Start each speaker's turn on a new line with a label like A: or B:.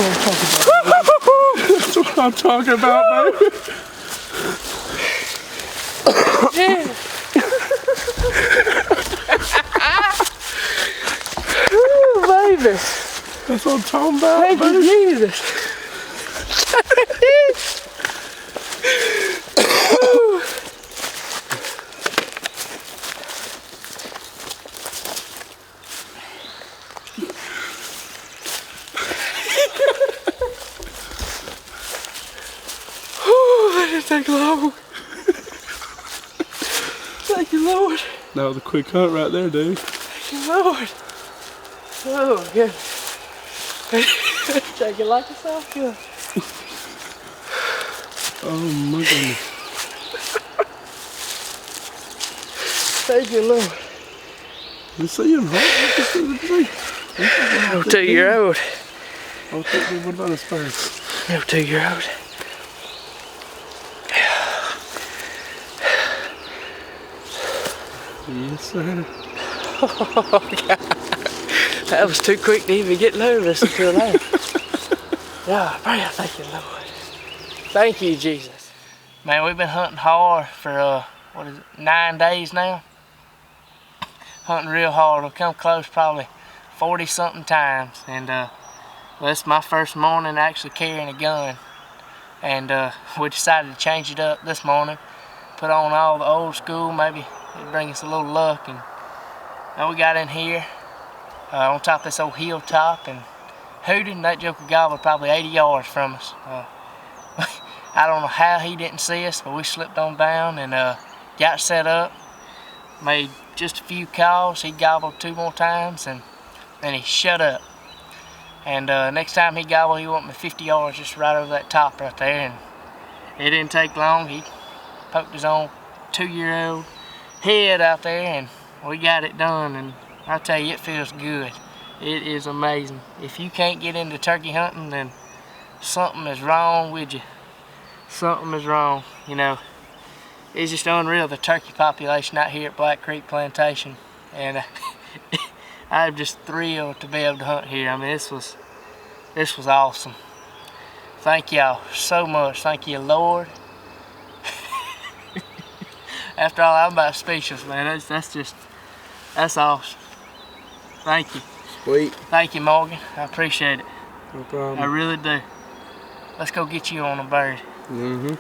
A: That's what I'm talking about, baby.
B: Yeah. Ooh, baby.
A: That's what I'm talking about,
B: Thank
A: baby.
B: you, Jesus. That didn't take long. Thank you, Lord.
A: That was a quick hunt right there, dude.
B: Thank you, Lord. Oh, good. Take it like a soft gun.
A: Oh my goodness.
B: Thank you, Lord.
A: You see him, huh?
B: No 2-year-old.
A: Oh, what about his first?
B: No 2-year-old.
A: Yes, sir.
B: Oh, God. That was too quick to even get nervous until that. Yeah, pray, thank you, Lord. Thank you, Jesus. Man, we've been hunting hard for, 9 days now? Hunting real hard. We've come close probably 40-something times. And, well, it's my first morning actually carrying a gun. And we decided to change it up this morning. Put on all the old school, maybe it'd bring us a little luck. And we got in here on top of this old hilltop and hooted, and that joker gobbled probably 80 yards from us. I don't know how he didn't see us, but we slipped on down and got set up. Made just a few calls. He gobbled 2 more times and then he shut up. And next time he gobbled, he wanted me 50 yards just right over that top right there. And it didn't take long. He poked his own 2-year-old head out there and we got it done. And I tell you, it feels good. It is amazing. If you can't get into turkey hunting, then something is wrong with you. Something is wrong, you know. It's just unreal, the turkey population out here at Black Creek Plantation. And I'm just thrilled to be able to hunt here. I mean, this was awesome. Thank y'all so much. Thank you, Lord. After all, I'm about speechless, man. That's awesome. Thank you.
A: Sweet.
B: Thank you, Morgan. I appreciate it.
A: No problem.
B: I really do. Let's go get you on a bird.
A: Mm-hmm.